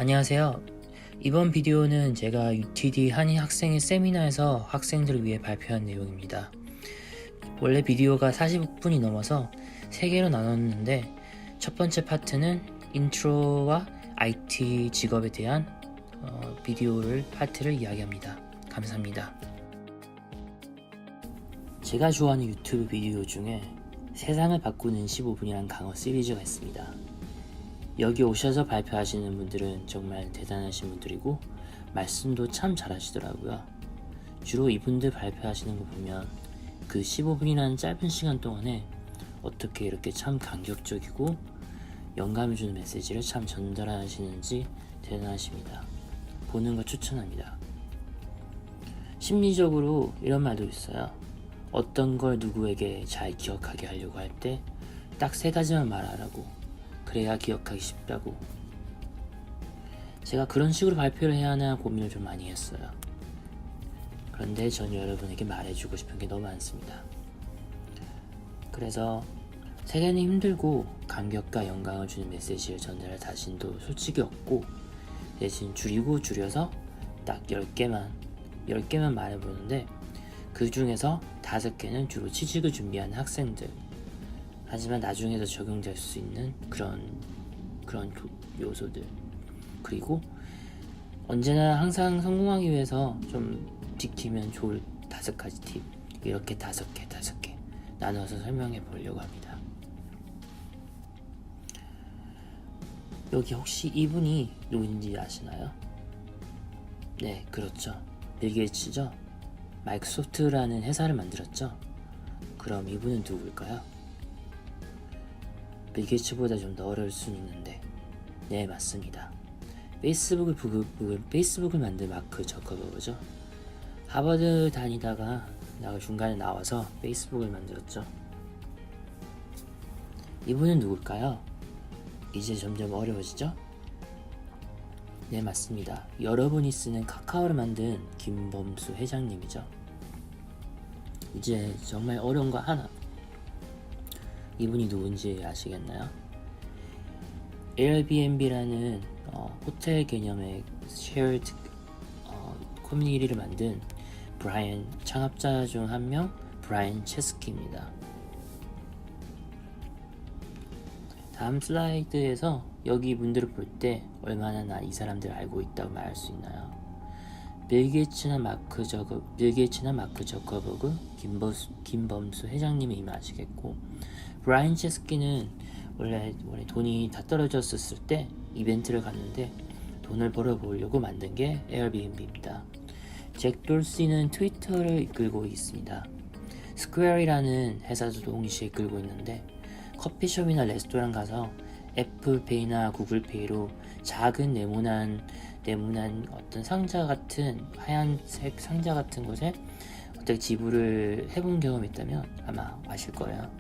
안녕하세요. 이번 비디오는 제가 UTD 한인 학생의 세미나에서 학생들을 위해 발표한 내용입니다. 원래 비디오가 40분이 넘어서 3개로 나눴는데 첫 번째 파트는 인트로와 IT 직업에 대한 파트를 이야기합니다. 감사합니다. 제가 좋아하는 유튜브 비디오 중에 세상을 바꾸는 15분이라는 강어 시리즈가 있습니다. 여기 오셔서 발표하시는 분들은 정말 대단하신 분들이고 말씀도 참 잘하시더라고요. 주로 이분들 발표하시는 거 보면 그 15분이라는 짧은 시간 동안에 어떻게 이렇게 참 감격적이고 영감을 주는 메시지를 참 전달하시는지 대단하십니다. 보는 거 추천합니다. 심리적으로 이런 말도 있어요. 어떤 걸 누구에게 잘 기억하게 하려고 할 때 딱 3가지만 말하라고. 그래야 기억하기 쉽다고. 제가 그런 식으로 발표를 해야 하나 고민을 좀 많이 했어요. 그런데 전 여러분에게 말해주고 싶은 게 너무 많습니다. 그래서 세계는 힘들고 감격과 영광을 주는 메시지를 전달할 자신도 솔직히 없고 대신 줄여서 딱 10개만 말해보는데 그 중에서 5개는 주로 취직을 준비하는 학생들, 하지만 나중에도 적용될 수 있는 그런 요소들, 그리고 언제나 항상 성공하기 위해서 좀 지키면 좋을 5가지 팁, 이렇게 5개 나눠서 설명해 보려고 합니다. 여기 혹시 이분이 누군지 아시나요? 네, 그렇죠. 빌 게이츠죠. 마이크로소프트라는 회사를 만들었죠. 그럼 이분은 누굴까요? 빌 게이츠보다 좀 더 어려울 수는 있는데, 네, 맞습니다. 페이스북을 만든 마크 저커버그죠. 하버드 다니다가 중간에 나와서 페이스북을 만들었죠. 이분은 누굴까요? 이제 점점 어려워지죠? 네, 맞습니다. 여러분이 쓰는 카카오를 만든 김범수 회장님이죠. 이제 정말 어려운 거 하나. 이분이 누군지 아시겠나요? 에어비앤비라는 호텔 개념의 쉐어드 커뮤니티를 만든 창업자 중 한 명 브라이언 체스키입니다. 다음 슬라이드에서 여기 분들을 볼 때 얼마나 이 사람들을 알고 있다고 말할 수 있나요? 빌 게이츠나 마크 저커버그, 김범수 회장님이 이미 아시겠고, 브라이언 체스키는 원래 돈이 다 떨어졌을 때 이벤트를 갔는데 돈을 벌어보려고 만든 게 에어비앤비입니다. 잭 돌시는 트위터를 이끌고 있습니다. 스퀘어이라는 회사도 동시에 이끌고 있는데 커피숍이나 레스토랑 가서 애플페이나 구글페이로 작은 네모난 어떤 상자 같은 하얀색 상자 같은 곳에 어떻게 지불을 해본 경험이 있다면 아마 아실 거예요.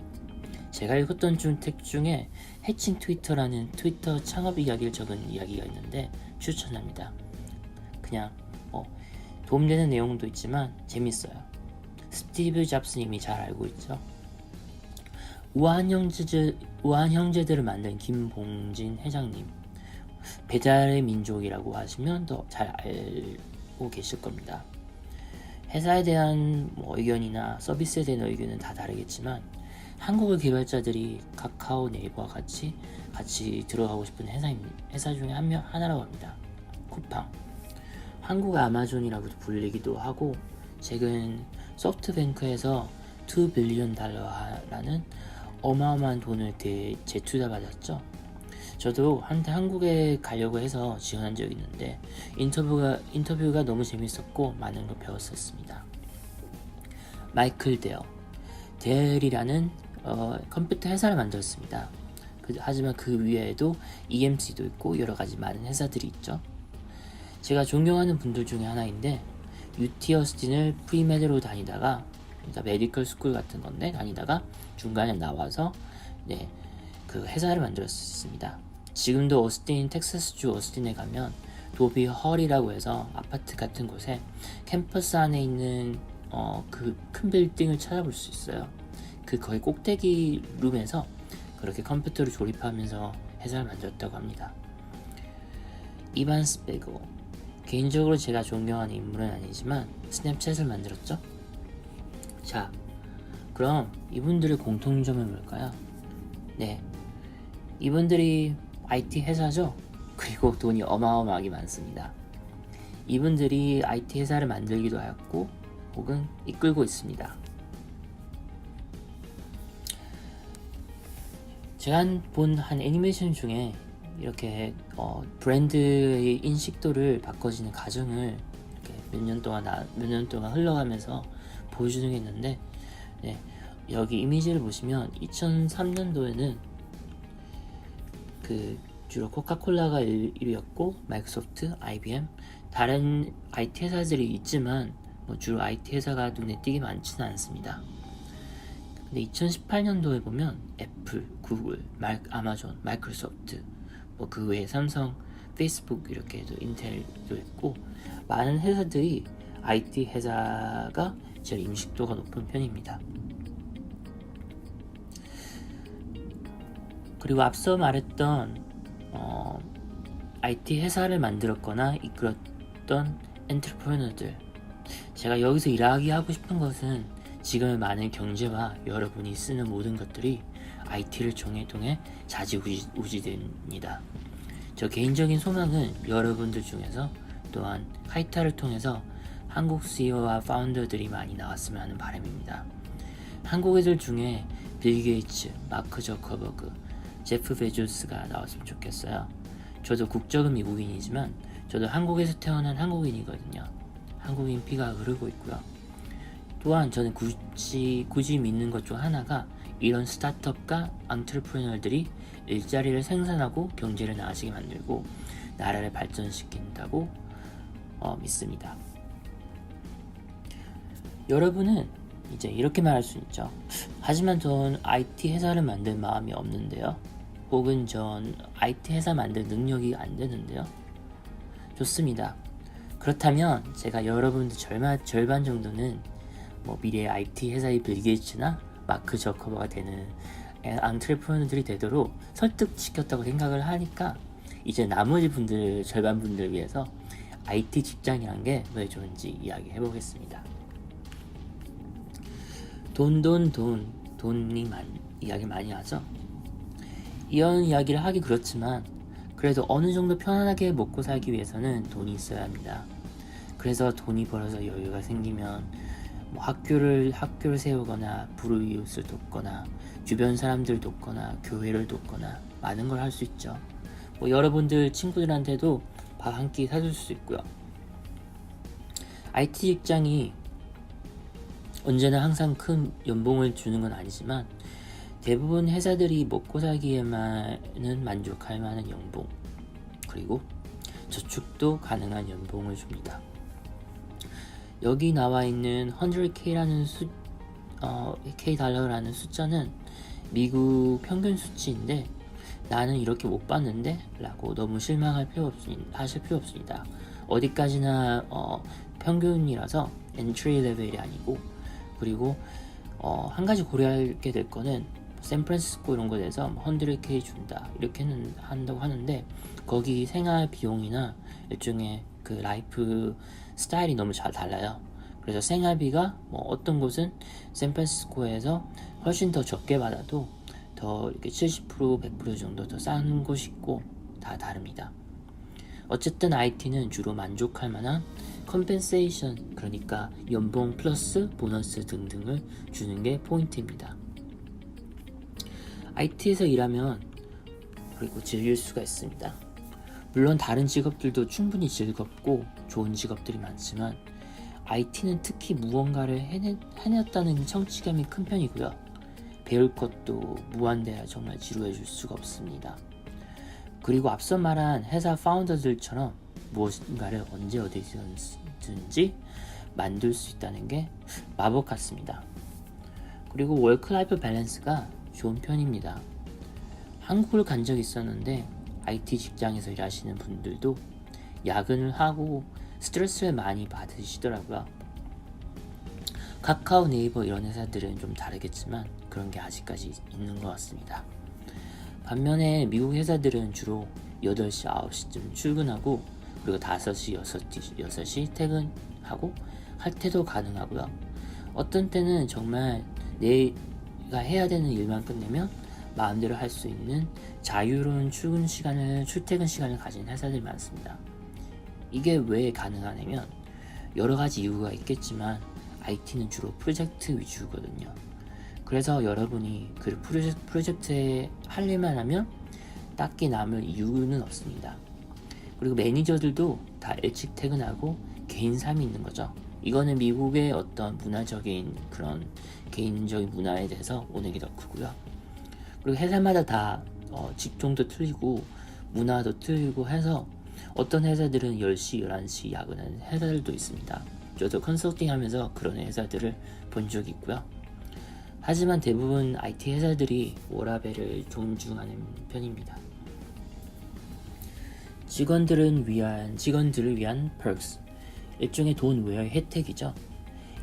제가 읽었던 책 중에 해칭 트위터라는 트위터 창업 이야기를 적은 이야기가 있는데 추천합니다. 그냥 도움되는 내용도 있지만 재밌어요. 스티브 잡스님이 잘 알고 있죠. 우아한 형제들을 만든 김봉진 회장님, 배달의 민족이라고 하시면 더 잘 알고 계실 겁니다. 회사에 대한 의견이나 서비스에 대한 의견은 다 다르겠지만 한국의 개발자들이 카카오, 네이버와 같이 들어가고 싶은 회사 중에 하나라고 합니다. 쿠팡, 한국 아마존이라고도 불리기도 하고, 최근 소프트뱅크에서 $2 빌리언라는 어마어마한 돈을 재투자 받았죠. 저도 한때 한국에 가려고 해서 지원한 적이 있는데 인터뷰가 너무 재밌었고 많은 걸 배웠었습니다. 마이클 데일이라는 컴퓨터 회사를 만들었습니다. 하지만 그 위에도 EMC도 있고 여러가지 많은 회사들이 있죠. 제가 존경하는 분들 중에 하나인데 UT 어스틴을 프리메드로 다니다가, 그러니까 메디컬 스쿨 같은 건데 다니다가 중간에 나와서 그 회사를 만들었습니다. 지금도 텍사스주 오스틴에 가면 도비 헐이라고 해서 아파트 같은 곳에 캠퍼스 안에 있는 그 큰 빌딩을 찾아볼 수 있어요. 그 거의 꼭대기 룸에서 그렇게 컴퓨터를 조립하면서 회사를 만들었다고 합니다. 이반스 베고. 개인적으로 제가 존경하는 인물은 아니지만 스냅챗을 만들었죠. 자, 그럼 이분들의 공통점은 뭘까요? 네, 이분들이 IT 회사죠. 그리고 돈이 어마어마하게 많습니다. 이분들이 IT 회사를 만들기도 하였고 혹은 이끌고 있습니다. 제가 본 한 애니메이션 중에 이렇게 브랜드의 인식도를 바꿔지는 과정을 이렇게 몇 년 동안 흘러가면서 보여주는 게 있는데, 네, 여기 이미지를 보시면 2003년도에는 그 주로 코카콜라가 1위였고 마이크로소프트, IBM, 다른 IT 회사들이 있지만 주로 IT 회사가 눈에 띄게 많지는 않습니다. 근데 2018년도에 보면 애플, 구글, 아마존, 마이크로소프트, 그 외에 삼성, 페이스북 이렇게도 인텔도 있고 많은 회사들이 IT 회사가 제일 인식도가 높은 편입니다. 그리고 앞서 말했던 IT 회사를 만들었거나 이끌었던 엔트러프레너들, 제가 여기서 이야기하고 싶은 것은 지금의 많은 경제와 여러분이 쓰는 모든 것들이 IT를 통해 좌지우지됩니다. 저 개인적인 소망은 여러분들 중에서 또한 카이타를 통해서 한국 CEO와 파운더들이 많이 나왔으면 하는 바람입니다. 한국 애들 중에 빌 게이츠, 마크 저커버그, 제프 베조스가 나왔으면 좋겠어요. 저도 국적은 미국인이지만 저도 한국에서 태어난 한국인이거든요. 한국인 피가 흐르고 있고요. 또한 저는 굳이 믿는 것 중 하나가 이런 스타트업과 엔트러프레너들이 일자리를 생산하고 경제를 나아지게 만들고 나라를 발전시킨다고 믿습니다. 여러분은 이제 이렇게 말할 수 있죠. 하지만 전 IT 회사를 만들 마음이 없는데요. 혹은 전 IT 회사 만들 능력이 안 되는데요. 좋습니다. 그렇다면 제가 여러분들 절반 정도는 미래의 IT 회사의 빌 게이츠나 마크 저커버가 되는 엔트러프레너들이 되도록 설득시켰다고 생각을 하니까 이제 나머지 절반 분들 위해서 IT 직장이란 게 왜 좋은지 이야기해 보겠습니다. 돈이 이야기 많이 하죠. 이런 이야기를 하기 그렇지만 그래도 어느 정도 편안하게 먹고 살기 위해서는 돈이 있어야 합니다. 그래서 돈이 벌어서 여유가 생기면 학교를 세우거나 불우이웃을 돕거나 주변 사람들 돕거나 교회를 돕거나 많은 걸 할 수 있죠. 여러분들 친구들한테도 밥 한 끼 사줄 수 있고요. IT 직장이 언제나 항상 큰 연봉을 주는 건 아니지만 대부분 회사들이 먹고 살기에만은 만족할 만한 연봉, 그리고 저축도 가능한 연봉을 줍니다. 여기 나와 있는 100K라는 K 달러라는 숫자는 미국 평균 수치인데 나는 이렇게 못 봤는데 라고 너무 하실 필요 없습니다. 어디까지나 평균이라서 엔트리 레벨이 아니고, 그리고 한 가지 고려하게 될 거는 샌프란시스코 이런 곳에서 100K 준다 이렇게는 한다고 하는데 거기 생활 비용이나 일종의 그 라이프 스타일이 너무 잘 달라요. 그래서 생활비가 어떤 곳은 샌프란시스코에서 훨씬 더 적게 받아도 더 이렇게 70% 100% 정도 더 싼 곳이 있고 다 다릅니다. 어쨌든 IT는 주로 만족할 만한 컴펜세이션, 그러니까 연봉 플러스 보너스 등등을 주는 게 포인트입니다. IT에서 일하면 그리고 즐길 수가 있습니다. 물론 다른 직업들도 충분히 즐겁고 좋은 직업들이 많지만 IT는 특히 무언가를 해냈다는 성취감이 큰 편이고요. 배울 것도 무한대야 정말 지루해 줄 수가 없습니다. 그리고 앞서 말한 회사 파운더들처럼 무엇인가를 언제 어디서든지 만들 수 있다는 게 마법 같습니다. 그리고 워크-라이프 밸런스가 좋은 편입니다. 한국을 간 적이 있었는데 IT 직장에서 일하시는 분들도 야근을 하고 스트레스를 많이 받으시더라고요. 카카오, 네이버 이런 회사들은 좀 다르겠지만 그런 게 아직까지 있는 것 같습니다. 반면에 미국 회사들은 주로 8시, 9시쯤 출근하고 그리고 5시, 6시 퇴근하고 할 때도 가능하고요. 어떤 때는 정말 내가 해야 되는 일만 끝내면 마음대로 할 수 있는 자유로운 출퇴근 시간을 가진 회사들이 많습니다. 이게 왜 가능하냐면 여러 가지 이유가 있겠지만 IT는 주로 프로젝트 위주거든요. 그래서 여러분이 그 프로젝트에 할 일만 하면 딱히 남을 이유는 없습니다. 그리고 매니저들도 다 일찍 퇴근하고 개인 삶이 있는 거죠. 이거는 미국의 어떤 문화적인 그런 개인적인 문화에 대해서 오는 게 더 크고요. 그리고 회사마다 다 직종도 틀리고 문화도 틀리고 해서 어떤 회사들은 10시, 11시 야근하는 회사들도 있습니다. 저도 컨설팅 하면서 그런 회사들을 본 적이 있고요. 하지만 대부분 IT 회사들이 워라밸을 존중하는 편입니다. 직원들을 위한 perks, 일종의 돈 외의 혜택이죠.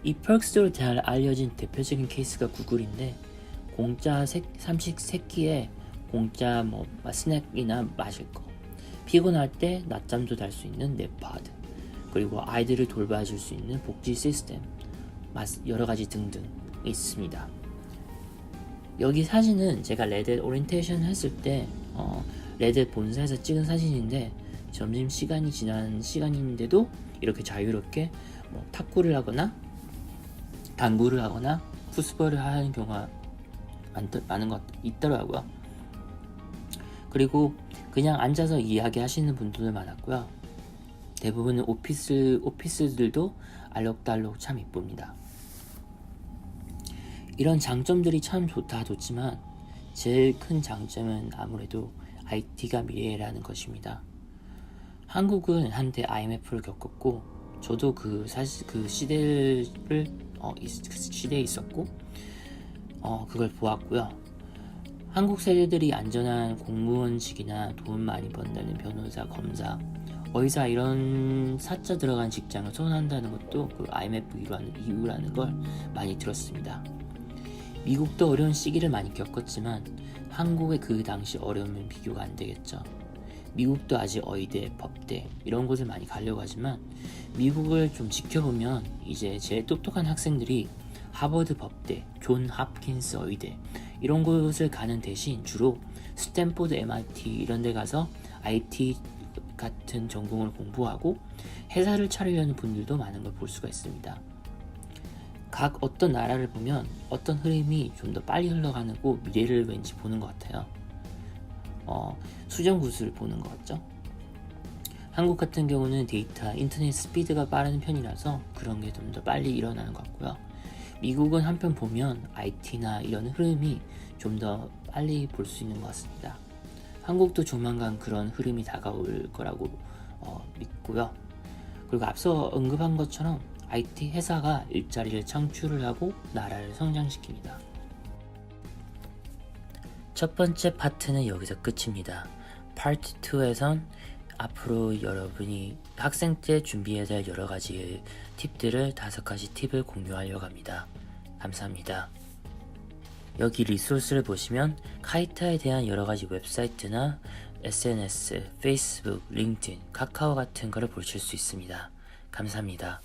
이 perks로 잘 알려진 대표적인 케이스가 구글인데 공짜 삼식 세끼에 공짜 스낵이나 마실 거, 피곤할 때 낮잠도 잘 수 있는 냅파드, 그리고 아이들을 돌봐줄 수 있는 복지 시스템, 여러가지 등등 있습니다. 여기 사진은 제가 레딧 오리엔테이션 했을 때 레딧 본사에서 찍은 사진인데 점심 시간이 지난 시간인데도 이렇게 자유롭게 탁구를 하거나 당구를 하거나 풋볼을 하는 경우가 많은 것 있더라고요. 그리고 그냥 앉아서 이야기하시는 분들도 많았고요. 대부분은 오피스들도 알록달록 참 이쁩니다. 이런 장점들이 참 좋지만 제일 큰 장점은 아무래도 IT가 미래라는 것입니다. 한국은 한때 IMF를 겪었고 저도 그 시대에 있었고 그걸 보았고요. 한국 세대들이 안전한 공무원직이나 돈 많이 번다는 변호사, 검사, 의사 이런 사자 들어간 직장을 선호한다는 것도 그 IMF 이유라는 걸 많이 들었습니다. 미국도 어려운 시기를 많이 겪었지만 한국의 그 당시 어려움은 비교가 안 되겠죠. 미국도 아직 의대, 법대 이런 곳을 많이 가려고 하지만 미국을 좀 지켜보면 이제 제일 똑똑한 학생들이 하버드 법대, 존 홉킨스 의대 이런 곳을 가는 대신 주로 스탠포드, MIT 이런 데 가서 IT 같은 전공을 공부하고 회사를 차리려는 분들도 많은 걸 볼 수가 있습니다. 각 어떤 나라를 보면 어떤 흐름이 좀 더 빨리 흘러가고 미래를 왠지 보는 것 같아요. 수정구슬을 보는 것 같죠? 한국 같은 경우는 데이터, 인터넷 스피드가 빠른 편이라서 그런 게 좀 더 빨리 일어나는 것 같고요. 미국은 한편 보면 IT나 이런 흐름이 좀 더 빨리 볼 수 있는 것 같습니다. 한국도 조만간 그런 흐름이 다가올 거라고 믿고요. 그리고 앞서 언급한 것처럼 IT 회사가 일자리를 창출을 하고 나라를 성장시킵니다. 첫 번째 파트는 여기서 끝입니다. 파트 2에선 앞으로 여러분이 학생 때 준비해야 될 여러가지 팁들을 5가지 팁을 공유하려고 합니다. 감사합니다. 여기 리소스를 보시면 카이타에 대한 여러가지 웹사이트나 SNS, 페이스북, 링크드인, 카카오 같은 거를 보실 수 있습니다. 감사합니다.